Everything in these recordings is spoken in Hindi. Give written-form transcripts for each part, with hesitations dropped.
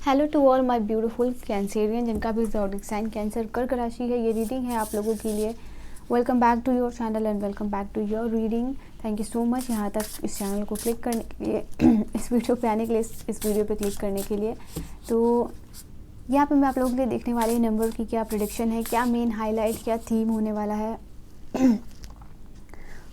Hello to all my beautiful Cancerians, जिनका भी ज़ोडिक साइन कैंसर कर्क राशि है। ये रीडिंग है आप लोगों के लिए। Welcome back to your channel and welcome back to your reading. Thank you so much यहाँ तक इस चैनल को क्लिक करने के लिए इस वीडियो पे आने के लिए, इस वीडियो पे क्लिक करने के लिए। तो यहाँ पे मैं आप लोगों के लिए देखने वाली नंबर की क्या प्रेडिक्शन है, क्या मेन हाईलाइट, क्या थीम होने वाला है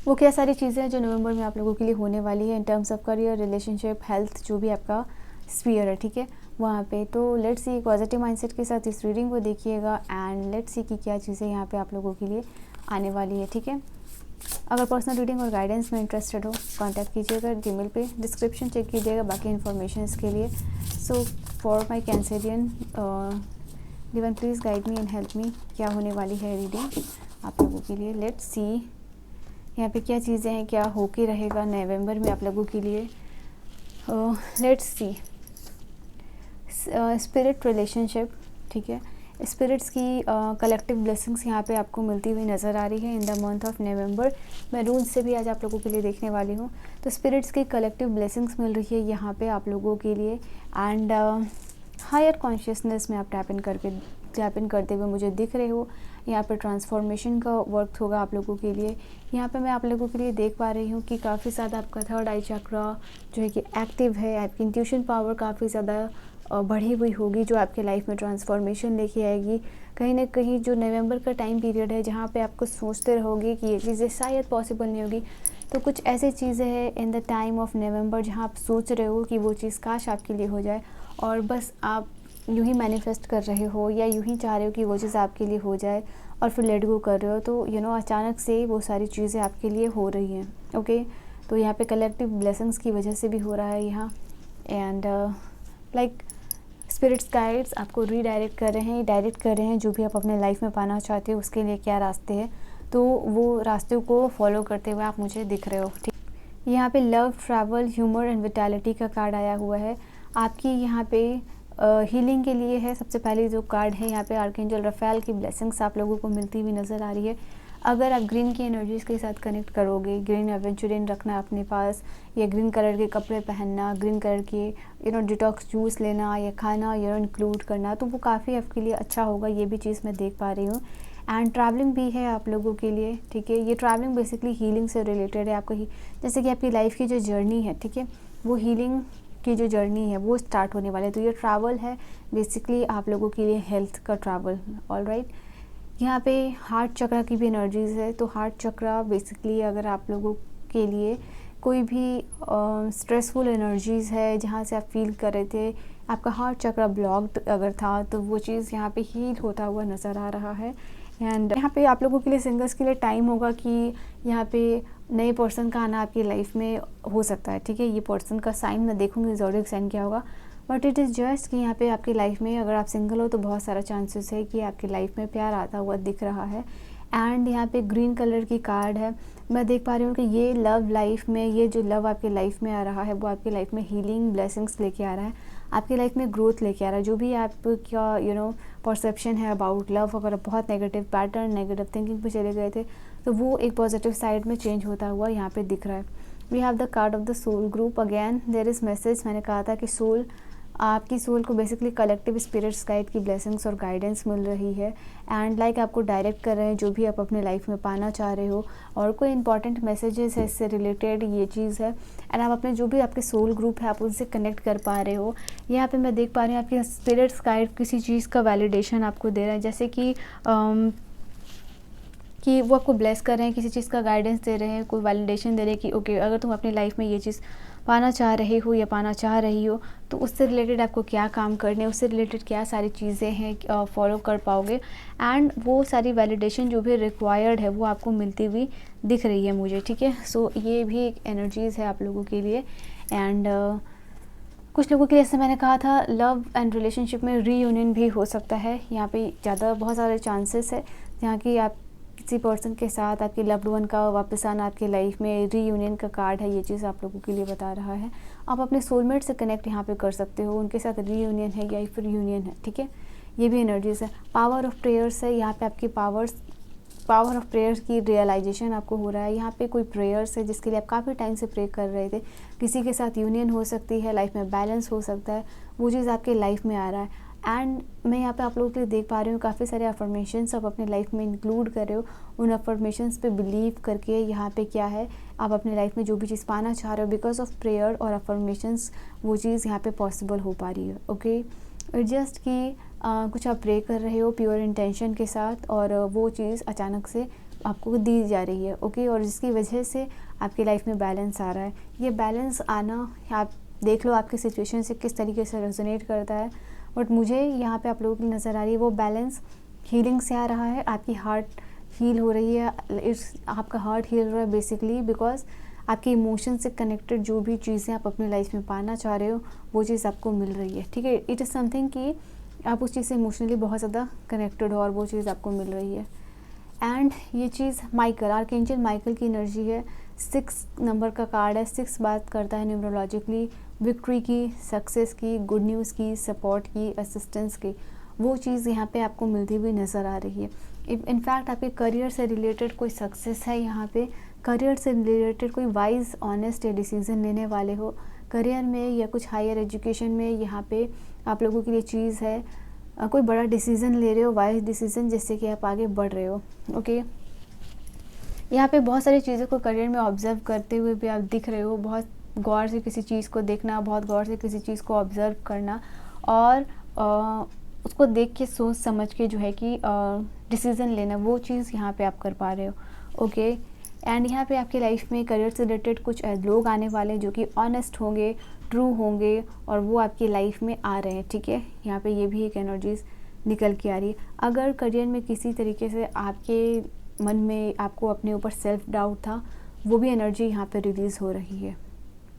वो क्या सारी चीज़ें हैं जो नवंबर में आप लोगों के लिए होने वाली है in terms of career, relationship, health, जो भी आपका स्फीयर है, ठीक है, वहाँ पे। तो लेट्स सी, पॉजिटिव माइंडसेट के साथ इस रीडिंग को देखिएगा एंड लेट्स सी कि क्या चीज़ें यहाँ पे आप लोगों के लिए आने वाली है, ठीक है। अगर पर्सनल रीडिंग और गाइडेंस में इंटरेस्टेड हो कांटेक्ट कीजिएगा जीमेल पे, डिस्क्रिप्शन चेक कीजिएगा बाकी इन्फॉर्मेशन के लिए। So for my Cancerian, divine please guide me and help me, क्या होने वाली है रीडिंग आप लोगों के लिए। लेट्स सी यहाँ पे क्या चीज़ें हैं, क्या होके रहेगा नवंबर में आप लोगों के लिए। लेट्स सी, स्पिरिट रिलेशनशिप, ठीक है। स्पिरिट्स की कलेक्टिव ब्लेसिंग्स यहाँ पे आपको मिलती हुई नज़र आ रही है in the month of November. मैं रूल्स से भी आज आप लोगों के लिए देखने वाली हूँ। तो स्पिरिट्स की कलेक्टिव ब्लेसिंग्स मिल रही है यहाँ पे आप लोगों के लिए एंड हायर कॉन्शियसनेस में आप टैप इन करते हुए मुझे दिख रहे हो। यहाँ पे ट्रांसफॉर्मेशन का वर्क होगा आप लोगों के लिए। यहाँ पे मैं आप लोगों के लिए देख पा रही हूँ कि काफ़ी ज़्यादा आपका थर्ड आई चक्रा जो है कि एक्टिव है। आपकी इंट्यूशन पावर काफ़ी ज़्यादा बढ़ी हुई होगी जो आपके लाइफ में ट्रांसफॉर्मेशन लेके आएगी। कहीं ना कहीं जो नवंबर का टाइम पीरियड है जहाँ पे आपको सोचते रहोगे कि ये चीज़ें शायद पॉसिबल नहीं होगी, तो कुछ ऐसी चीज़ें हैं in the time of November जहाँ आप सोच रहे हो कि वो चीज़ काश आपके लिए हो जाए और बस आप यूँ ही मैनिफेस्ट कर रहे हो या यूँ ही चाह रहे हो कि वो चीज़ आपके लिए हो जाए और फिर लेट गो कर रहे हो। तो अचानक से वो सारी चीज़ें आपके लिए हो रही हैं, ओके। तो यहाँ पे कलेक्टिव ब्लेसिंग्स की वजह से भी हो रहा है यहाँ एंड लाइक स्पिरिट्स गाइड्स आपको रीडायरेक्ट कर रहे हैं जो भी आप अपने लाइफ में पाना चाहते हो उसके लिए क्या रास्ते हैं, तो वो रास्ते को फॉलो करते हुए आप मुझे दिख रहे हो, ठीक। यहाँ पे love, travel, humour and vitality का कार्ड आया हुआ है आपकी यहाँ पे हीलिंग के लिए है। सबसे पहले जो कार्ड है यहाँ पे आर्कएंजल रफेल की ब्लेसिंग्स आप लोगों को मिलती हुई नज़र आ रही है। अगर आप ग्रीन की एनर्जीज़ के साथ कनेक्ट करोगे, ग्रीन एवेंचुरिन रखना अपने पास या ग्रीन कलर के कपड़े पहनना, ग्रीन कलर के डिटॉक्स जूस लेना या खाना इंक्लूड करना, तो वो काफ़ी आपके लिए अच्छा होगा। ये भी चीज़ मैं देख पा रही हूँ एंड ट्रैवलिंग भी है आप लोगों के लिए, ठीक है। ये ट्रैवलिंग बेसिकली हीलिंग से रिलेटेड है। आपको जैसे कि आपकी लाइफ की जो जर्नी है, ठीक है, वो हीलिंग की जो जर्नी है वो स्टार्ट होने वाली है। तो ये ट्रैवल है बेसिकली आप लोगों के लिए, हेल्थ का ट्रैवल, ऑलराइट। यहाँ पे हार्ट चक्रा की भी एनर्जीज़ है। तो हार्ट चक्रा बेसिकली अगर आप लोगों के लिए कोई भी स्ट्रेसफुल एनर्जीज़ है जहाँ से आप फील कर रहे थे आपका हार्ट चक्रा ब्लॉक्ड अगर था, तो वो चीज़ यहाँ पे हील होता हुआ नज़र आ रहा है। एंड यहाँ पे आप लोगों के लिए, सिंगल्स के लिए टाइम होगा कि यहाँ पे नए पर्सन का आना आपकी लाइफ में हो सकता है, ठीक है। ये पर्सन का साइन मैं देखूँगी ज़ोडिक साइन क्या होगा, बट इट इज़ जस्ट कि यहाँ पे आपकी लाइफ में अगर आप सिंगल हो तो बहुत सारा चांसेस है कि आपकी लाइफ में प्यार आता हुआ दिख रहा है। एंड यहाँ पे ग्रीन कलर की कार्ड है। मैं देख पा रही हूँ कि ये लव लाइफ में, ये जो लव आपकी लाइफ में आ रहा है वो आपकी लाइफ में हीलिंग ब्लेसिंग्स लेके आ रहा है, आपकी लाइफ में ग्रोथ लेके आ रहा है। जो भी आपका परसेप्शन है अबाउट लव, अगर बहुत नेगेटिव पैटर्न, नेगेटिव थिंकिंग पे चले गए थे, तो वो एक पॉजिटिव साइड में चेंज होता हुआ यहाँ पे दिख रहा है। We have the card of the soul group. Again there is message. मैंने कहा था कि सोल, आपकी सोल को बेसिकली कलेक्टिव स्पिरिट्स गाइड की ब्लेसिंग्स और गाइडेंस मिल रही है एंड लाइक आपको डायरेक्ट कर रहे हैं जो भी आप अपने लाइफ में पाना चाह रहे हो, और कोई इंपॉर्टेंट मैसेजेस है इससे रिलेटेड, ये चीज़ है। एंड आप अपने जो भी आपके सोल ग्रुप है आप उनसे कनेक्ट कर पा रहे हो। यहाँ पे मैं देख पा रही हूँ आपके स्पिरिट्स गाइड किसी चीज़ का वैलिडेशन आपको दे रहे हैं, जैसे कि वो आपको ब्लेस कर रहे हैं, किसी चीज़ का गाइडेंस दे रहे हैं, कोई वैलिडेशन दे रहे हैं कि ओके अगर तुम अपनी लाइफ में ये चीज़ पाना चाह रहे हो या पाना चाह रही हो तो उससे रिलेटेड आपको क्या काम करने, उससे रिलेटेड क्या सारी चीज़ें हैं फॉलो कर पाओगे। एंड वो सारी वैलिडेशन जो भी रिक्वायर्ड है वो आपको मिलती हुई दिख रही है मुझे, ठीक है। सो ये भी एक एनर्जीज़ है आप लोगों के लिए। एंड कुछ लोगों के लिए, जैसे मैंने कहा था, लव एंड रिलेशनशिप में रीयूनियन भी हो सकता है। यहाँ पे बहुत सारे चांसेस है जहाँ की आप किसी पर्सन के साथ, आपके लव्ड वन का वापस आना आपके लाइफ में, रीयूनियन का कार्ड है, ये चीज़ आप लोगों के लिए बता रहा है। आप अपने सोलमेट से कनेक्ट यहाँ पे कर सकते हो, उनके साथ रीयूनियन है या फिर यूनियन है, ठीक है। ये भी एनर्जीज है। पावर ऑफ प्रेयर्स है, यहाँ पे आपकी पावर्स पावर ऑफ प्रेयर्स की रियलाइजेशन आपको हो रहा है। यहाँ पे कोई प्रेयर्स है जिसके लिए आप काफ़ी टाइम से प्रे कर रहे थे, किसी के साथ यूनियन हो सकती है, लाइफ में बैलेंस हो सकता है, वो चीज़ आपके लाइफ में आ रहा है। एंड मैं यहाँ पे आप लोगों के लिए देख पा रही हूँ काफ़ी सारे अफर्मेशंस आप अपने लाइफ में इंक्लूड कर रहे हो। उन अफर्मेशंस पे बिलीव करके यहाँ पे क्या है, आप अपने लाइफ में जो भी चीज़ पाना चाह रहे हो बिकॉज ऑफ प्रेयर और अफर्मेशंस, वो चीज़ यहाँ पे पॉसिबल हो पा रही है। ओके, जस्ट कि कुछ आप प्रे कर रहे हो प्योर इंटेंशन के साथ और वो चीज़ अचानक से आपको दी जा रही है। ओके, और जिसकी वजह से आपकी लाइफ में बैलेंस आ रहा है। ये बैलेंस आना आप देख लो आपकी सिचुएशन से किस तरीके से रेजोनेट करता है, बट मुझे यहाँ पे आप लोगों की नज़र आ रही है वो बैलेंस हीलिंग से आ रहा है। आपकी हार्ट हील हो रही है, आपका हार्ट हील हो रहा है बेसिकली बिकॉज आपके इमोशन से कनेक्टेड जो भी चीज़ें आप अपनी लाइफ में पाना चाह रहे हो वो चीज़ आपको मिल रही है। ठीक है, इट इज़ समथिंग कि आप उस चीज़ से इमोशनली बहुत ज़्यादा कनेक्टेड हो और वो चीज़ आपको मिल रही है। एंड ये चीज़ माइकल, आर्कएंजल माइकल की एनर्जी है। 6 नंबर का कार्ड है। 6 बात करता है न्यूमरोलॉजिकली विक्ट्री की, सक्सेस की, गुड न्यूज़ की, सपोर्ट की, असिस्टेंस की। वो चीज़ यहाँ पे आपको मिलती हुई नज़र आ रही है। इनफैक्ट आपके करियर से रिलेटेड कोई सक्सेस है यहाँ पे, करियर से रिलेटेड कोई वाइज ऑनेस्ट डिसीज़न लेने वाले हो करियर में या कुछ हायर एजुकेशन में। यहाँ पे आप लोगों के लिए चीज़ है, कोई बड़ा डिसीज़न ले रहे हो, वाइज डिसीज़न, जिससे कि आप आगे बढ़ रहे हो। ओके, यहाँ पे बहुत सारी चीज़ों को करियर में ऑब्जर्व करते हुए भी आप दिख रहे हो। बहुत गौर से किसी चीज़ को देखना, बहुत गौर से किसी चीज़ को ऑब्ज़र्व करना और उसको देख के सोच समझ के जो है कि डिसीज़न लेना, वो चीज़ यहाँ पे आप कर पा रहे हो। ओके, एंड यहाँ पे आपकी लाइफ में करियर से रिलेटेड कुछ लोग आने वाले हैं जो कि ऑनेस्ट होंगे, ट्रू होंगे और वो आपकी लाइफ में आ रहे हैं। ठीक है, यहाँ पे ये भी एक एनर्जीज निकल के आ रही है। अगर करियर में किसी तरीके से आपके मन में आपको अपने ऊपर सेल्फ डाउट था, वो भी एनर्जी यहाँ पे रिलीज़ हो रही है।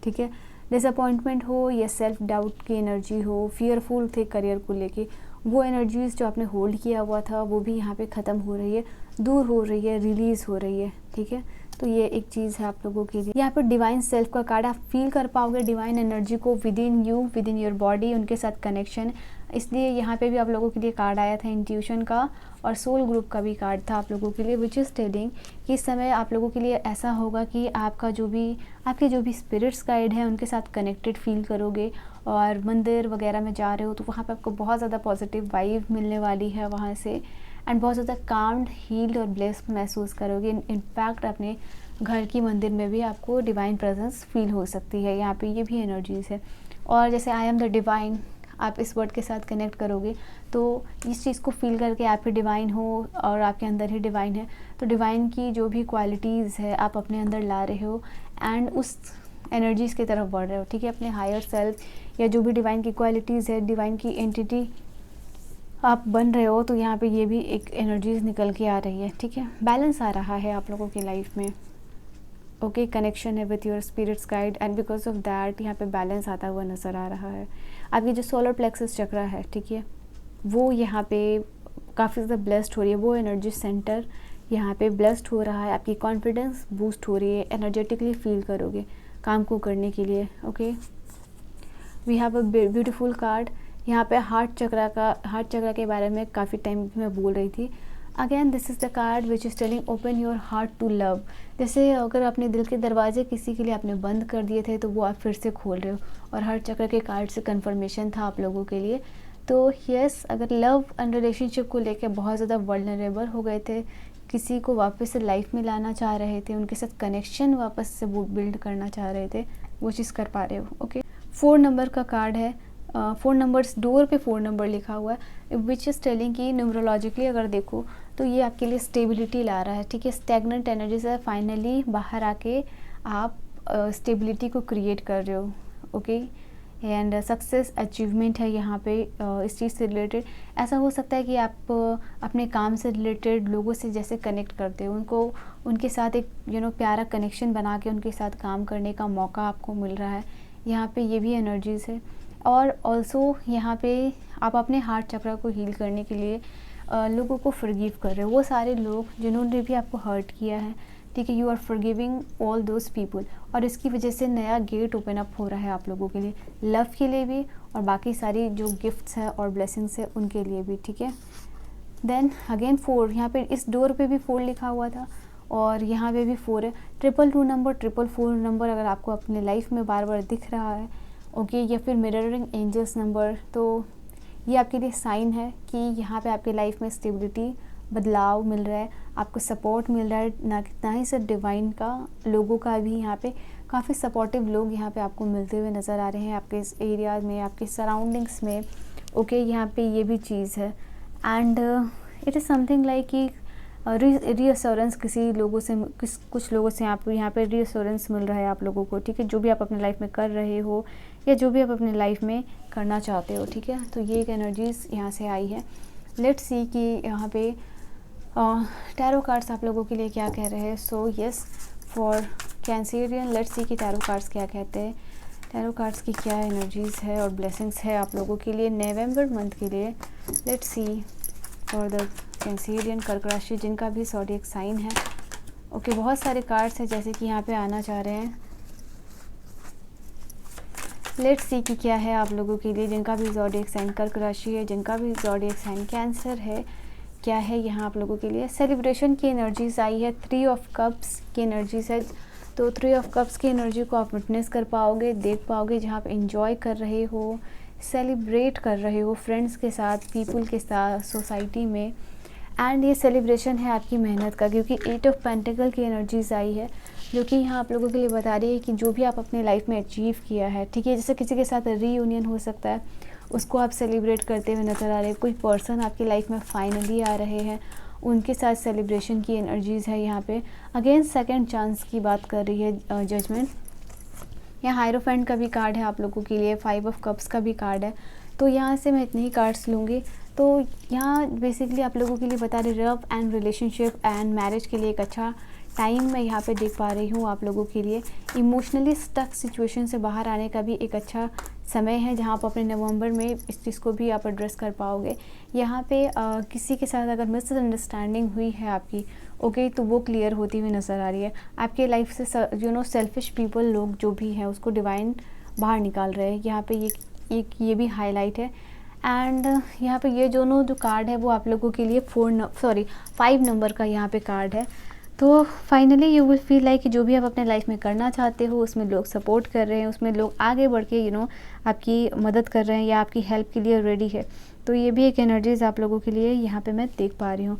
ठीक है, डिसअपॉइंटमेंट हो या सेल्फ डाउट की एनर्जी हो, फियरफुल थे करियर को लेके, वो एनर्जीज़ जो आपने होल्ड किया हुआ था वो भी यहाँ पे ख़त्म हो रही है, दूर हो रही है, रिलीज़ हो रही है। ठीक है, तो ये एक चीज़ है आप लोगों के लिए। यहाँ पर डिवाइन सेल्फ का कार्ड, आप फील कर पाओगे डिवाइन एनर्जी को with in you, with in your body, उनके साथ कनेक्शन। इसलिए यहाँ पे भी आप लोगों के लिए कार्ड आया था इंट्यूशन का और सोल ग्रुप का भी कार्ड था आप लोगों के लिए, विच इज़ टेलिंग कि इस समय आप लोगों के लिए ऐसा होगा कि आपके जो भी स्पिरिट्स गाइड हैं उनके साथ कनेक्टेड फील करोगे। और मंदिर वगैरह में जा रहे हो तो वहाँ पे आपको बहुत ज़्यादा पॉजिटिव वाइब मिलने वाली है वहाँ से, एंड बहुत ज़्यादा काम्ड, हील्ड और ब्लेस्ड महसूस करोगे। इनफैक्ट अपने घर की मंदिर में भी आपको डिवाइन प्रेजेंस फील हो सकती है। यहाँ पे ये भी एनर्जीज़ है। और जैसे आई एम द डिवाइन, आप इस वर्ड के साथ कनेक्ट करोगे तो इस चीज़ को फील करके आप ही डिवाइन हो और आपके अंदर ही डिवाइन है। तो डिवाइन की जो भी क्वालिटीज़ है आप अपने अंदर ला रहे हो एंड उस एनर्जीज़ की तरफ बढ़ रहे हो। ठीक है, अपने हायर सेल्फ या जो भी डिवाइन की क्वालिटीज़ है, डिवाइन की एंटिटी आप बन रहे हो, तो यहाँ पे ये भी एक एनर्जीज निकल के आ रही है। ठीक है, बैलेंस आ रहा है आप लोगों की लाइफ में। ओके, कनेक्शन है with your spirits guide and because of that यहाँ पे बैलेंस आता हुआ नज़र आ रहा है। आपकी जो सोलर प्लेक्सस चक्रा है, ठीक है, वो यहाँ पे काफ़ी ज़्यादा ब्लेस्ड हो रही है। वो एनर्जी सेंटर यहाँ पे ब्लेस्ड हो रहा है। आपकी कॉन्फिडेंस बूस्ट हो रही है, एनर्जेटिकली फील करोगे काम को करने के लिए। Okay, we have a beautiful card. यहाँ पे हार्ट चक्रा के बारे में काफ़ी टाइम मैं बोल रही थी। Again this is the card which is telling open your heart to love. जैसे अगर अपने दिल के दरवाजे किसी के लिए आपने बंद कर दिए थे तो वो आप फिर से खोल रहे हो, और हार्ट चक्र के कार्ड से कन्फर्मेशन था आप लोगों के लिए। तो यस, अगर लव एंड रिलेशनशिप को लेकर बहुत ज़्यादा वल्नरेबल हो गए थे, किसी को वापस से लाइफ में लाना चाह रहे थे, उनके साथ कनेक्शन वापस से बिल्ड करना चाह रहे थे, वो चीज़ कर पा रहे हो। ओके, 4 नंबर का कार्ड है। 4 नंबर्स, डोर पे 4 नंबर लिखा हुआ है, विच इज़ टेलिंग कि न्यूमरोलॉजिकली अगर देखो तो ये आपके लिए स्टेबिलिटी ला रहा है। ठीक है, स्टैग्नेंट एनर्जी से फाइनली बाहर आके आप स्टेबिलिटी को क्रिएट कर रहे हो। ओके, एंड सक्सेस अचीवमेंट है यहाँ पे इस चीज़ से रिलेटेड। ऐसा हो सकता है कि आप अपने काम से रिलेटेड लोगों से जैसे कनेक्ट करते हो, उनके साथ एक प्यारा कनेक्शन बना के उनके साथ काम करने का मौका आपको मिल रहा है। यहाँ पे ये भी एनर्जीज़ है। और ऑल्सो यहाँ पे आप अपने हार्ट चक्र को हील करने के लिए लोगों को फॉरगिव कर रहे हो, वो सारे लोग जिन्होंने भी आपको हर्ट किया है। ठीक है, you are forgiving all those people, और इसकी वजह से नया गेट ओपन अप हो रहा है आप लोगों के लिए, लव के लिए भी और बाकी सारी जो गिफ्ट्स हैं और ब्लेसिंग्स है उनके लिए भी। ठीक है, देन अगेन 4, यहाँ पे इस डोर पे भी 4 लिखा हुआ था और यहाँ पे भी 4 है। 222 नंबर, 444 नंबर अगर आपको अपने लाइफ में बार बार दिख रहा है, ओके, या फिर मिररिंग एंजल्स नंबर, तो ये आपके लिए साइन है कि यहाँ पे आपकी लाइफ में स्टेबिलिटी, बदलाव मिल रहा है, आपको सपोर्ट मिल रहा है। ना ही सिर्फ डिवाइन का, लोगों का भी यहाँ पे काफ़ी सपोर्टिव लोग यहाँ पे आपको मिलते हुए नज़र आ रहे हैं आपके इस एरिया में, आपके सराउंडिंग्स में, ओके। यहाँ पे ये भी चीज़ है and it is something like कि रीअश्योरेंस किसी लोगों से, कुछ लोगों से आपको यहाँ पे रीअश्योरेंस मिल रहा है आप लोगों को, ठीक है, जो भी आप अपने लाइफ में कर रहे हो या जो भी आप अपने लाइफ में करना चाहते हो, ठीक है। तो ये एक एनर्जीज यहाँ से आई है। लेट्स सी कि यहाँ पे टैरो कार्ड्स आप लोगों के लिए क्या कह रहे हैं। So yes, for Cancerian, let's see कि टैरो कार्ड्स क्या कहते हैं, टैरो कार्ड्स की क्या एनर्जीज़ है और ब्लेसिंग्स है आप लोगों के लिए नवंबर मंथ के लिए। Let's see for the Cancerian, कर्क राशि, जिनका भी ज़ोडिएक साइन है, ओके। बहुत सारे कार्ड्स हैं जैसे कि यहाँ पे आना चाह रहे हैं। लेट्स सी कि क्या है आप लोगों के लिए, जिनका भी ज़ोडिएक साइन कर्क राशि है, जिनका भी ज़ोडिएक साइन कैंसर है, क्या है यहाँ आप लोगों के लिए। सेलिब्रेशन की एनर्जीज आई है, 3 ऑफ कप्स की एनर्जीज है। तो 3 ऑफ कप्स की एनर्जी को आप विटनेस कर पाओगे, देख पाओगे, जहाँ आप एंजॉय कर रहे हो, सेलिब्रेट कर रहे हो फ्रेंड्स के साथ, पीपल के साथ, सोसाइटी में। एंड ये सेलिब्रेशन है आपकी मेहनत का, क्योंकि 8 ऑफ पेंटिकल की एनर्जीज आई है, जो कि यहाँ आप लोगों के लिए बता रही है कि जो भी आप अपने लाइफ में अचीव किया है, ठीक है, जैसे किसी के साथ रीयूनियन हो सकता है, उसको आप सेलिब्रेट करते हुए नज़र आ रहे हैं। कोई पर्सन आपकी लाइफ में फाइनली आ रहे हैं, उनके साथ सेलिब्रेशन की एनर्जीज़ है यहाँ पे। अगेन सेकंड चांस की बात कर रही है जजमेंट। यहाँ हायरोफेंट का भी कार्ड है आप लोगों के लिए, 5 ऑफ कप्स का भी कार्ड है। तो यहाँ से मैं इतने ही कार्ड्स लूँगी। तो यहाँ बेसिकली आप लोगों के लिए बता रही love and relationship and marriage के लिए एक अच्छा टाइम मैं यहाँ पे देख पा रही हूँ आप लोगों के लिए। इमोशनली स्टक सिचुएशन से बाहर आने का भी एक अच्छा समय है, जहाँ आप अपने नवंबर में इस चीज़ को भी आप एड्रेस कर पाओगे। यहाँ पे किसी के साथ अगर मिसअंडरस्टैंडिंग हुई है आपकी, ओके, तो वो क्लियर होती हुई नज़र आ रही है। आपके लाइफ से सेल्फिश पीपल, लोग जो भी हैं, उसको डिवाइन बाहर निकाल रहे हैं। यहाँ पे ये भी हाईलाइट है। एंड यहाँ पे ये दोनों जो कार्ड है वो आप लोगों के लिए 5 नंबर का यहाँ पे कार्ड है। तो finally you will feel like कि जो भी आप अपने लाइफ में करना चाहते हो, उसमें लोग सपोर्ट कर रहे हैं, उसमें लोग आगे बढ़ के आपकी मदद कर रहे हैं या आपकी हेल्प के लिए रेडी है। तो ये भी एक एनर्जीज आप लोगों के लिए यहाँ पे मैं देख पा रही हूँ।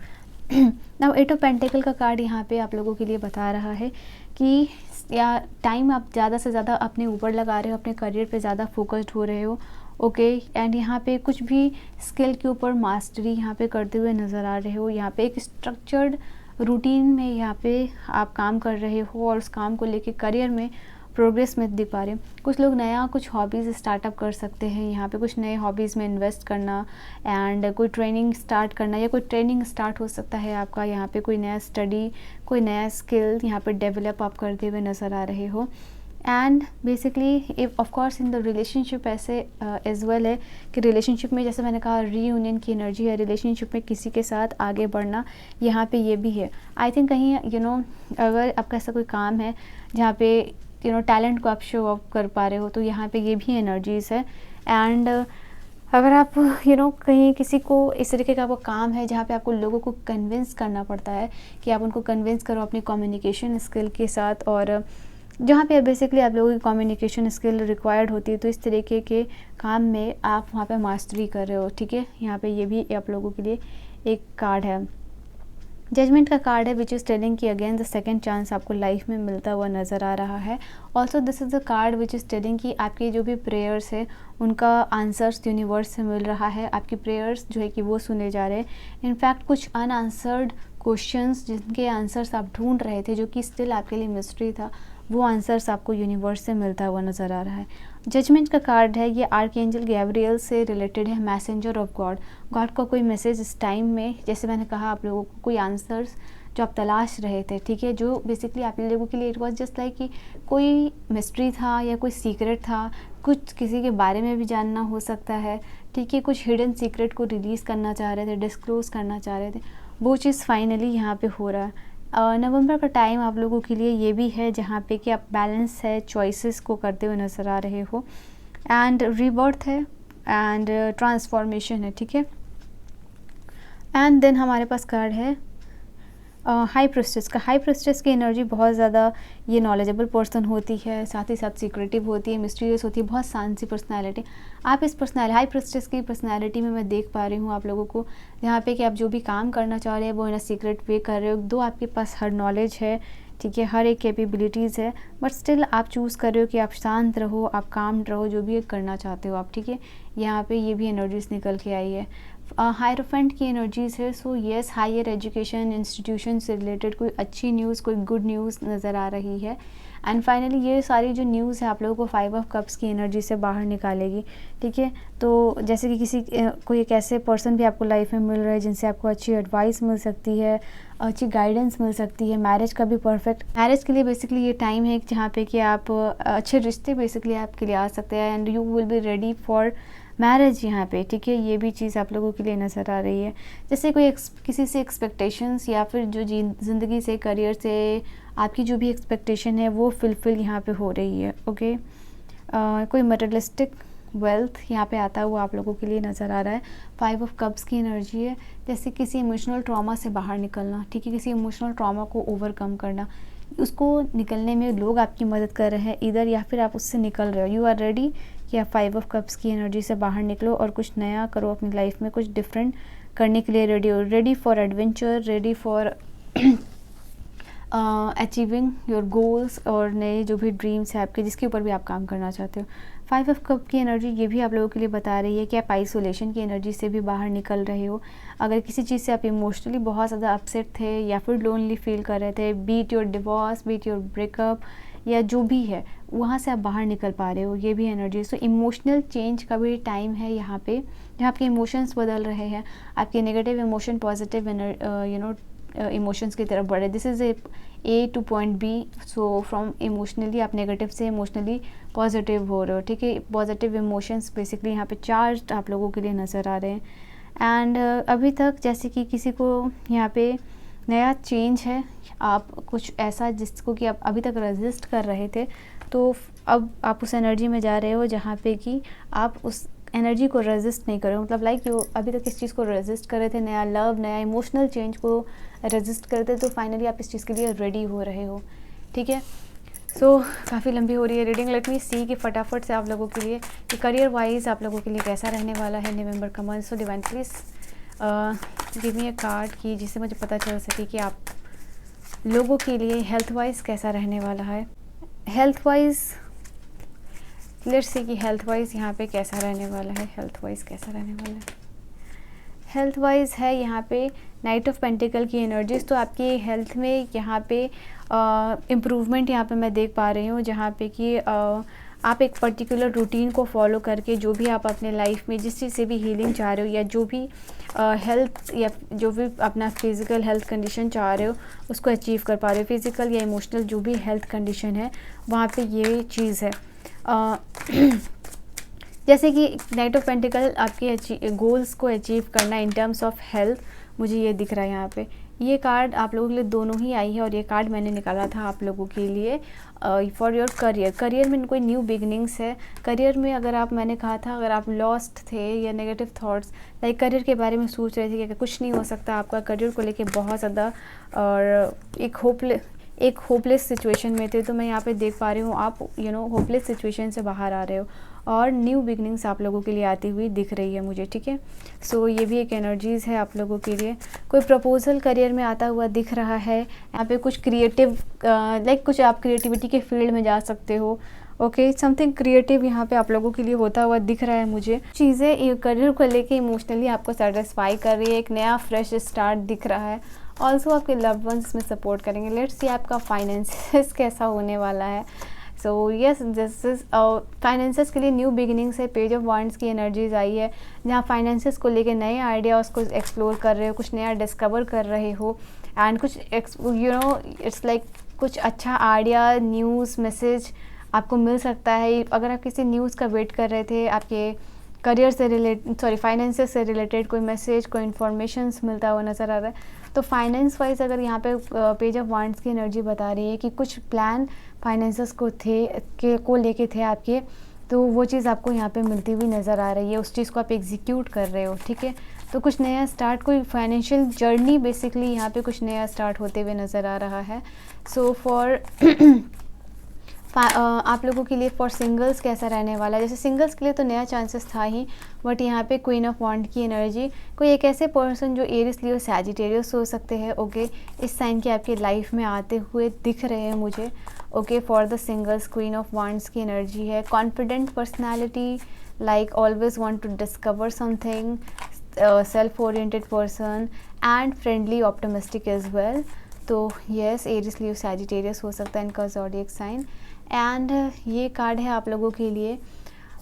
नाउ 8 ऑफ पेंटिकल का कार्ड यहाँ पे आप लोगों के लिए बता रहा है कि या टाइम आप ज़्यादा से ज़्यादा अपने ऊपर लगा रहे हो, अपने करियर पे ज़्यादा फोकस्ड हो रहे हो, ओके। एंड यहाँ पे कुछ भी स्किल के ऊपर मास्टरी यहाँ पे करते हुए नज़र आ रहे हो। यहाँ पे एक स्ट्रक्चर्ड रूटीन में यहाँ पे आप काम कर रहे हो और उस काम को लेके करियर में प्रोग्रेस में दिख पा रहे हैं। कुछ लोग नया कुछ हॉबीज़ स्टार्टअप कर सकते हैं, यहाँ पे कुछ नए हॉबीज़ में इन्वेस्ट करना एंड कोई ट्रेनिंग स्टार्ट करना, या कोई ट्रेनिंग स्टार्ट हो सकता है आपका। यहाँ पे कोई नया स्टडी, कोई नया स्किल यहाँ पे डेवलप आप करते हुए नज़र आ रहे हो। And basically of course in the relationship ऐसे एज वेल है कि रिलेशनशिप में, जैसे मैंने कहा, रीयूनियन की एनर्जी है, रिलेशनशिप में किसी के साथ आगे बढ़ना यहाँ पे ये भी है। आई थिंक कहीं अगर आपका ऐसा कोई काम है जहाँ पे टैलेंट को आप शो ऑफ कर पा रहे हो, तो यहाँ पे ये भी एनर्जीज़ है। एंड अगर आप कहीं किसी को इस तरीके का वो काम है जहाँ पे आपको लोगों को कन्विंस करना पड़ता है कि आप उनको कन्विंस करो अपनी कम्युनिकेशन स्किल के साथ, और जहाँ पे बेसिकली आप लोगों की कम्युनिकेशन स्किल रिक्वायर्ड होती है, तो इस तरीके के काम में आप वहाँ पे मास्टरी कर रहे हो, ठीक है। यहाँ पे ये भी आप लोगों के लिए एक कार्ड है, जजमेंट का कार्ड है, विच इज़ टेलिंग कि अगेन द सेकंड चांस आपको लाइफ में मिलता हुआ नज़र आ रहा है। Also this is the card which is telling कि आपके जो भी प्रेयर्स है उनका आंसर्स यूनिवर्स से मिल रहा है। आपकी प्रेयर्स जो है कि वो सुने जा रहे हैं। इनफैक्ट कुछ अनआंसर्ड क्वेश्चंस जिनके आंसर्स आप ढूंढ रहे थे, जो कि स्टिल आपके लिए मिस्ट्री था, वो आंसर्स आपको यूनिवर्स से मिलता हुआ नज़र आ रहा है। जजमेंट का कार्ड है, ये आर्कएंजल गैब्रियल से रिलेटेड है, मैसेंजर ऑफ गॉड। गॉड का कोई मैसेज इस टाइम में, जैसे मैंने कहा, आप लोगों को कोई आंसर्स जो आप तलाश रहे थे, ठीक है, जो बेसिकली आप लोगों के लिए इट वॉज जस्ट लाइक कि कोई मिस्ट्री था या कोई सीक्रेट था, कुछ किसी के बारे में भी जानना हो सकता है, ठीक है, कुछ हिडन सीक्रेट को रिलीज़ करना चाह रहे थे, डिस्क्लोज़ करना चाह रहे थे, वो चीज़ फाइनली यहाँ पे हो रहा है। नवंबर का टाइम आप लोगों के लिए ये भी है जहाँ पे कि आप बैलेंस है, चॉइसेस को करते हुए नज़र आ रहे हो, एंड रीबर्थ है एंड ट्रांसफॉर्मेशन है, ठीक है। एंड देन हमारे पास कार्ड है हाई प्रेस्टिस का। हाई प्रेस्टिस की एनर्जी बहुत ज़्यादा ये नॉलेजेबल पर्सन होती है, साथ ही साथ सीक्रेटिव होती है, मिस्टीरियस होती है, बहुत शांत सी पर्सनैलिटी। आप इस हाई प्रेस्टिस की पर्सनैलिटी में मैं देख पा रही हूँ आप लोगों को, यहाँ पे कि आप जो भी काम करना चाह रहे हैं वो इन अ सीक्रेट वे कर रहे हो। दो आपके पास हर नॉलेज है, ठीक है, हर एक कैपेबिलिटीज़ है, बट स्टिल आप चूज़ कर रहे हो कि आप शांत रहो, आप काम रहो, जो भी करना चाहते हो आप, ठीक है। यहाँ पे ये भी एनर्जीज निकल के आई है। हायरोफेंट की एनर्जीज है। So yes, higher education institution से रिलेटेड कोई अच्छी न्यूज़, कोई गुड न्यूज़ नज़र आ रही है। एंड फाइनली ये सारी जो न्यूज़ है आप लोगों को 5 ऑफ कप्स की एनर्जी से बाहर निकालेगी, ठीक है। तो जैसे कि किसी कोई एक ऐसे पर्सन भी आपको लाइफ में मिल रहा है जिनसे आपको अच्छी एडवाइस मिल सकती है, अच्छी गाइडेंस मिल सकती है। मैरिज का भी परफेक्ट, मैरिज के लिए बेसिकली ये टाइम है जहाँ पे कि आप अच्छे रिश्ते बेसिकली आपके लिए आ सकते हैं and you will be ready for marriage यहाँ पे, ठीक है। ये भी चीज़ आप लोगों के लिए नज़र आ रही है। जैसे कोई किसी से एक्सपेक्टेशंस या फिर जो ज़िंदगी से, करियर से आपकी जो भी एक्सपेक्टेशन है वो फुलफ़िल यहाँ पे हो रही है, ओके। कोई मटेरियलिस्टिक वेल्थ यहाँ पे आता हुआ आप लोगों के लिए नज़र आ रहा है। 5 ऑफ कप्स की एनर्जी है, जैसे किसी इमोशनल ट्रॉमा से बाहर निकलना, ठीक है, किसी इमोशनल ट्रॉमा को ओवरकम करना, उसको निकलने में लोग आपकी मदद कर रहे हैं इधर, या फिर आप उससे निकल रहे हो, यू आर रेडी कि आप 5 ऑफ कप्स की एनर्जी से बाहर निकलो और कुछ नया करो अपनी लाइफ में, कुछ डिफरेंट करने के लिए रेडी हो, ready for adventure, ready for achieving your goals और नए जो भी ड्रीम्स है आपके, जिसके ऊपर भी आप काम करना चाहते हो। 5 ऑफ कप की एनर्जी ये भी आप लोगों के लिए बता रही है कि आप आइसोलेशन की एनर्जी से भी बाहर निकल रहे हो। अगर किसी चीज़ से आप इमोशनली बहुत ज़्यादा अपसेट थे या फिर लोनली फील कर रहे थे, beat your divorce, beat your breakup या जो भी है, वहाँ से आप बाहर निकल पा रहे हो, ये भी एनर्जी। सो इमोशनल चेंज का भी टाइम है यहाँ पे, जहाँ आपके इमोशंस बदल रहे हैं, आपके नेगेटिव इमोशन पॉजिटिव इमोशंस की तरफ बढ़े। This is a to point B. So from emotionally आप नेगेटिव से इमोशनली पॉजिटिव हो रहे हो, ठीक है। पॉजिटिव इमोशंस बेसिकली यहाँ पे चार्ज आप लोगों के लिए नज़र आ रहे हैं। एंड अभी तक जैसे कि किसी को यहाँ पे नया चेंज है, आप कुछ ऐसा जिसको कि आप अभी तक रेजिस्ट कर रहे थे, तो अब आप उस एनर्जी में जा रहे हो जहाँ पे कि आप उस एनर्जी को रेजिस्ट नहीं करो, मतलब लाइक जो अभी तक इस चीज़ को रेजिस्ट कर रहे थे, नया लव, नया इमोशनल चेंज को रेजिस्ट करते थे, तो फाइनली आप इस चीज़ के लिए रेडी हो रहे हो, ठीक है। सो काफ़ी लंबी हो रही है रीडिंग, लेट मी सी कि फटाफट से आप लोगों के लिए कि करियर वाइज आप लोगों के लिए कैसा रहने वाला है नवंबर का month. So divine please give me a card की जिससे मुझे पता चल सके कि आप लोगों के लिए हेल्थ वाइज कैसा रहने वाला है। हेल्थ वाइज लेट्स सी कि हेल्थ वाइज यहाँ पे कैसा रहने वाला है, हेल्थ वाइज कैसा रहने वाला है। हेल्थ वाइज है यहाँ पे नाइट ऑफ पेंटिकल की एनर्जीज, तो आपकी हेल्थ में यहाँ पे इम्प्रूवमेंट यहाँ पे मैं देख पा रही हूँ, जहाँ पे कि आप एक पर्टिकुलर रूटीन को फॉलो करके जो भी आप अपने लाइफ में जिस चीज़ से भी हीलिंग चाह रहे हो या जो भी हेल्थ या जो भी अपना फिज़िकल हेल्थ कंडीशन चाह रहे हो उसको अचीव कर पा रहे हो। फिज़िकल या इमोशनल जो भी हेल्थ कंडीशन है वहाँ पे ये चीज़ है। जैसे कि नाइट ऑफ पेंटिकल आपके गोल्स को अचीव करना इन टर्म्स ऑफ हेल्थ, मुझे ये दिख रहा है यहाँ पे। ये कार्ड आप लोगों के लिए दोनों ही आई है और ये कार्ड मैंने निकाला था आप लोगों के लिए फॉर योर करियर। करियर में कोई न्यू बिगनिंग्स है। करियर में अगर आप, मैंने कहा था अगर आप लॉस्ट थे या नेगेटिव थॉट्स लाइक करियर के बारे में सोच रहे थे कि कुछ नहीं हो सकता, आपका करियर को लेके बहुत ज़्यादा और एक होपलेस सिचुएशन में थे, तो मैं यहाँ पे देख पा रही हूँ आप होपलेस सिचुएशन से बाहर आ रहे हो और न्यू बिगनिंग्स आप लोगों के लिए आती हुई दिख रही है मुझे, ठीक है। सो ये भी एक एनर्जीज़ है आप लोगों के लिए। कोई प्रपोजल करियर में आता हुआ दिख रहा है यहाँ पे, कुछ क्रिएटिव लाइक कुछ आप क्रिएटिविटी के फील्ड में जा सकते हो, ओके। समथिंग क्रिएटिव यहाँ पे आप लोगों के लिए होता हुआ दिख रहा है मुझे। चीज़ें करियर को लेके इमोशनली आपको सेटिस्फाई कर रही है, एक नया फ्रेश स्टार्ट दिख रहा है। ऑल्सो आपके लव्ड वंस में सपोर्ट करेंगे। लेट्स सी आपका फाइनेंसेस कैसा होने वाला है। So yes, this is finances के लिए न्यू बिगिनिंग्स है। पेज ऑफ वांड्स की एनर्जीज आई है जहाँ फाइनेंसेस को लेके नए आइडियाज़ को एक्सप्लोर कर रहे हो, कुछ नया डिस्कवर कर रहे हो एंड कुछ इट्स लाइक कुछ अच्छा आइडिया, न्यूज़, मैसेज आपको मिल सकता है। अगर आप किसी न्यूज़ का वेट कर रहे थे, आपके करियर से फाइनेंसेस से रिलेटेड कोई मैसेज, कोई इन्फॉर्मेशंस मिलता हुआ नज़र आ रहा है, तो फाइनेंस वाइज अगर यहाँ पे पेज ऑफ वांड्स की एनर्जी बता रही है कि कुछ प्लान फाइनेंसेस को लेके थे आपके तो वो चीज़ आपको यहाँ पे मिलती हुई नज़र आ रही है, उस चीज़ को आप एग्जीक्यूट कर रहे हो, ठीक है। तो कुछ नया स्टार्ट, कोई फाइनेंशियल जर्नी बेसिकली यहाँ पे कुछ नया स्टार्ट होते हुए नज़र आ रहा है। सो फॉर आप लोगों के लिए फॉर सिंगल्स कैसा रहने वाला है, जैसे सिंगल्स के लिए तो नया चांसेस था ही, बट यहाँ पे क्वीन ऑफ वॉन्ड की एनर्जी, कोई एक ऐसे पर्सन जो एरिस लियो सैजिटेरियस हो सकते हैं, ओके, इस साइन के आपकी लाइफ में आते हुए दिख रहे हैं मुझे, okay. For the singles queen of wands की एनर्जी है, confident personality, like always want to discover something, self oriented person and friendly optimistic as well. तो येस, एरिस लियो सैजिटेरियस हो सकता है इनका ज़ोडिएक साइन। एंड ये कार्ड है आप लोगों के लिए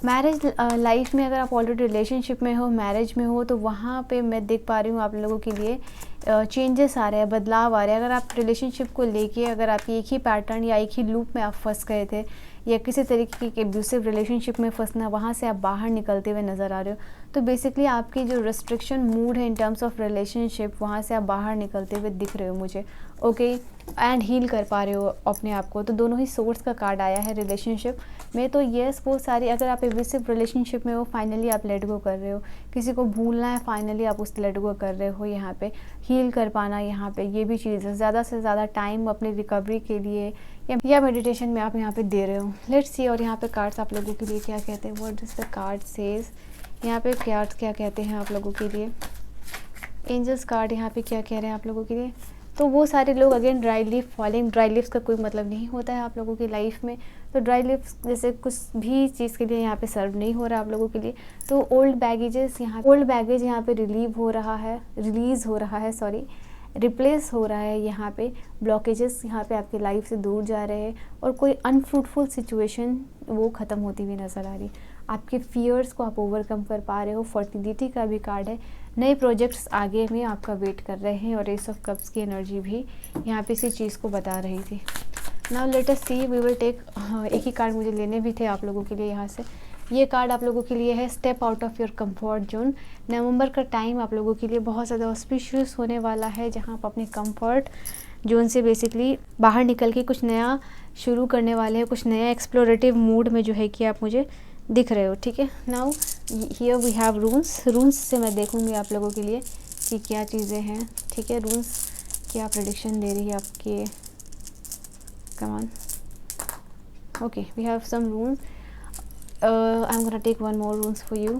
मैरिज लाइफ में, अगर आप ऑलरेडी रिलेशनशिप में हो, मैरिज में हो, तो वहाँ पे मैं देख पा रही हूँ आप लोगों के लिए चेंजेस आ रहे हैं, बदलाव आ रहे हैं। अगर आप रिलेशनशिप को लेके, अगर आप एक ही पैटर्न या एक ही लूप में आप फंस गए थे, या किसी तरीके की एब्यूसिव रिलेशनशिप में फंसना, वहाँ से आप बाहर निकलते हुए नज़र आ रहे हो, तो बेसिकली आपकी जो रिस्ट्रिक्शन मूड है इन टर्म्स ऑफ रिलेशनशिप, वहाँ से आप बाहर निकलते हुए दिख रहे हो मुझे, ओके। एंड हील कर पा रहे हो अपने आप को। तो दोनों ही सोर्स का कार्ड आया है रिलेशनशिप में। तो येस, वो सारी, अगर आप एब्यूसिव रिलेशनशिप में हो, फाइनली आप लेट गो कर रहे हो, किसी को भूलना है, फाइनली आप उस लेट गो कर रहे हो, यहाँ पे हील कर पाना, यहाँ पे ये भी चीज़ है। ज़्यादा से ज़्यादा टाइम अपनी रिकवरी के लिए या मेडिटेशन में आप यहाँ पे दे रहे हो। लेट्स सी, और यहाँ पे कार्ड्स आप लोगों के लिए क्या कहते हैं, what does the card says, यहाँ पे कार्ड्स क्या कहते हैं आप लोगों के लिए, एंजल्स कार्ड यहाँ पे क्या कह रहे हैं आप लोगों के लिए। तो वो सारे लोग, again dry leaf falling, dry leaves का कोई मतलब नहीं होता है आप लोगों की लाइफ में। तो ड्राई लीव्स जैसे कुछ भी चीज़ के लिए यहाँ पे सर्व नहीं हो रहा आप लोगों के लिए। तो ओल्ड बैगेज यहाँ पे रिलीज़ हो रहा है, सॉरी, रिप्लेस हो रहा है। यहाँ पे ब्लॉकेजेस यहाँ पे आपकी लाइफ से दूर जा रहे हैं, और कोई अनफ्रूटफुल सिचुएशन वो ख़त्म होती हुई नज़र आ रही है। आपके फियर्स को आप ओवरकम कर पा रहे हो। फर्टिलिटी का भी कार्ड है, नए प्रोजेक्ट्स आगे में आपका वेट कर रहे हैं, और एस ऑफ कप्स की एनर्जी भी यहाँ पे इसी चीज़ को बता रही थी। Now let us see, we will take, एक ही कार्ड मुझे लेने भी थे आप लोगों के लिए यहाँ से। ये कार्ड आप लोगों के लिए है step out of your comfort zone. नवंबर का टाइम आप लोगों के लिए बहुत ज़्यादा ऑस्पिशियस होने वाला है, जहाँ आप अपने कंफर्ट जोन से बेसिकली बाहर निकल के कुछ नया शुरू करने वाले हैं, कुछ नया एक्सप्लोरेटिव मूड में जो है कि आप मुझे दिख रहे हो, ठीक है। Now here we have runes से मैं देखूंगी आप लोगों के लिए कि क्या चीज़ें हैं, ठीक है। रून्स क्या प्रेडिक्शन दे रही है आपके, come on, okay, we have some runes, I am gonna take one more runes for you.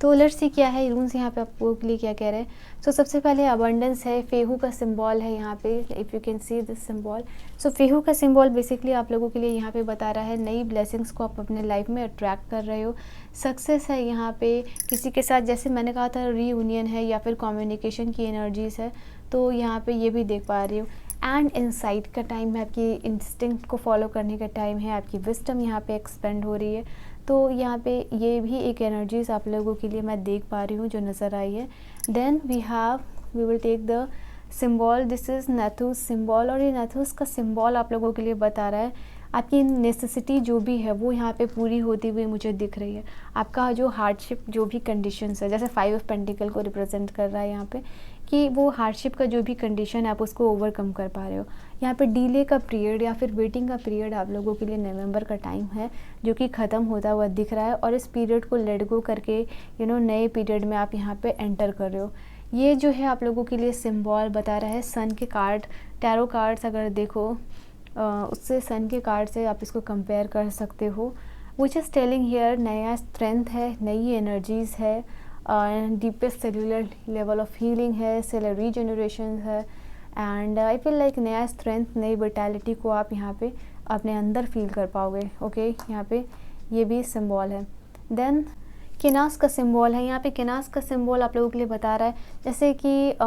तो लेट्स सी क्या है रून्स यहाँ पे आपको के लिए क्या कह रहे हैं। सो सबसे पहले अबंडेंस है, फेहू का सिंबल है यहाँ पे, if you can see this symbol. So Fehu का सिंबल बेसिकली आप लोगों के लिए यहाँ पे बता रहा है नई ब्लेसिंग्स को आप अपने लाइफ में अट्रैक्ट कर रहे हो। सक्सेस है यहाँ पे किसी के साथ, जैसे मैंने कहा था रीयूनियन है या फिर कम्युनिकेशन की एनर्जीज है, तो यहाँ पे ये भी देख पा रही हूँ। एंड इंसाइट का टाइम है, आपकी इंस्टिंक्ट को फॉलो करने का टाइम है, आपकी विजडम यहाँ पे एक्सपेंड हो रही है। तो यहाँ पे ये भी एक एनर्जीज आप लोगों के लिए मैं देख पा रही हूँ जो नज़र आई है। Then we will take the symbol, this is Nauthiz symbol, और ये नथुस का सिंबल आप लोगों के लिए बता रहा है आपकी नेसेसिटी जो भी है वो यहाँ पे पूरी होती हुई मुझे दिख रही है। आपका जो हार्डशिप, जो भी कंडीशंस है, जैसे 5 ऑफ पेंटिकल को रिप्रेजेंट कर रहा है यहाँ पे, कि वो हार्डशिप का जो भी कंडीशन है आप उसको ओवरकम कर पा रहे हो। यहाँ पे डिले का पीरियड या फिर वेटिंग का पीरियड आप लोगों के लिए नवंबर का टाइम है जो कि ख़त्म होता हुआ दिख रहा है, और इस पीरियड को लेट गो करके नए पीरियड में आप यहाँ पे एंटर कर रहे हो। ये जो है आप लोगों के लिए सिंबल बता रहा है सन के कार्ड, टैरो कार्ड्स अगर देखो उससे सन के कार्ड से आप इसको कंपेयर कर सकते हो। विच इज़ टेलिंग हियर नया स्ट्रेंथ है, नई एनर्जीज़ है, deepest cellular level of healing है, सेलर रीजनरेशन है, एंड आई फील लाइक नया स्ट्रेंथ, नई विटालिटी को आप यहाँ पे अपने अंदर फील कर पाओगे, ओके। यहाँ पे ये भी सिंबल है। देन किनास का सिंबल है, यहाँ पे किनास का सिंबल आप लोगों के लिए बता रहा है जैसे कि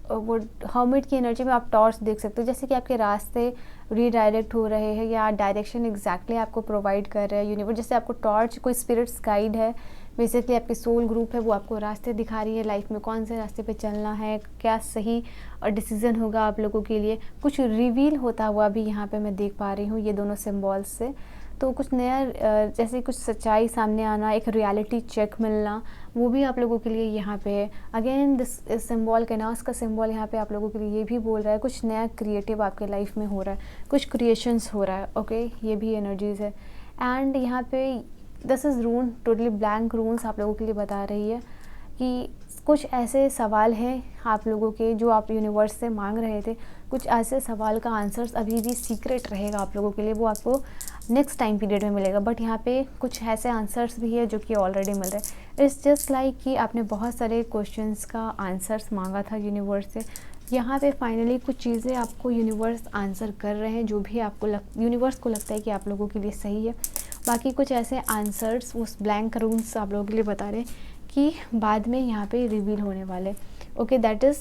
वो हर्मिट की एनर्जी में आप टॉर्च देख सकते हो, जैसे कि आपके रास्ते रीडायरेक्ट हो रहे हैं या डायरेक्शन एग्जैक्टली आपको प्रोवाइड कर रहे हैं यूनिवर्स। जैसे आपको टॉर्च कोई स्पिरिट्स गाइड है, बेसिकली आपकी सोल ग्रुप है, वो आपको रास्ते दिखा रही है लाइफ में, कौन से रास्ते पे चलना है, क्या सही डिसीजन होगा आप लोगों के लिए। कुछ रिवील होता हुआ भी यहाँ पे मैं देख पा रही हूँ ये दोनों सिम्बॉल्स से। तो कुछ नया जैसे कुछ सच्चाई सामने आना, एक रियलिटी चेक मिलना, वो भी आप लोगों के लिए यहाँ पे है। अगेन दिस सिंबल, कैनास का सिंबल यहाँ पे आप लोगों के लिए ये भी बोल रहा है कुछ नया क्रिएटिव आपके लाइफ में हो रहा है, कुछ क्रिएशंस हो रहा है, ओके। ये भी एनर्जीज़ है। एंड यहाँ पे this is rune, totally blank runes आप लोगों के लिए बता रही है कि कुछ ऐसे सवाल हैं आप लोगों के जो आप यूनिवर्स से मांग रहे थे, कुछ ऐसे सवाल का आंसर्स अभी भी सीक्रेट रहेगा आप लोगों के लिए, वो आपको नेक्स्ट टाइम पीरियड में मिलेगा। बट यहाँ पे कुछ ऐसे आंसर्स भी है जो कि ऑलरेडी मिल रहे हैं। इट्स जस्ट लाइक कि आपने बहुत सारे क्वेश्चंस का आंसर्स मांगा था यूनिवर्स से, यहाँ पे फाइनली कुछ चीज़ें आपको यूनिवर्स आंसर कर रहे हैं जो भी आपको यूनिवर्स को लगता है कि आप लोगों के लिए सही है। बाकी कुछ ऐसे आंसर्स उस ब्लैंक रूम्स आप लोगों के लिए बता रहे हैं कि बाद में यहाँ पे रिवील होने वाले। ओके, दैट इज़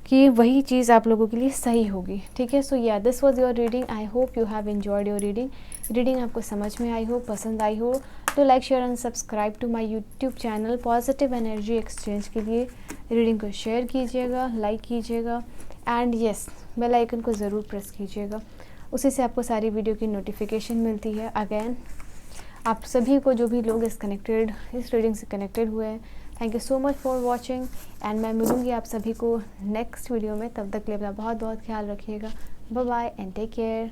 कि वही चीज़ आप लोगों के लिए सही होगी। ठीक है, so yeah this was your reading. I hope you have enjoyed your reading आपको समझ में आई हो, पसंद आई हो तो like share and subscribe to my YouTube channel positive energy exchange के लिए। रीडिंग को शेयर कीजिएगा, लाइक कीजिएगा एंड येस बेल आइकन को ज़रूर प्रेस कीजिएगा, उसी से आपको सारी वीडियो की नोटिफिकेशन मिलती है। अगेन आप सभी को जो भी लोग इस रीडिंग से कनेक्टेड हुए हैं, thank you so much for watching and मैं मिलूँगी आप सभी को नेक्स्ट वीडियो में। तब तक के लिए अपना बहुत बहुत ख्याल रखिएगा। Bye bye and take care.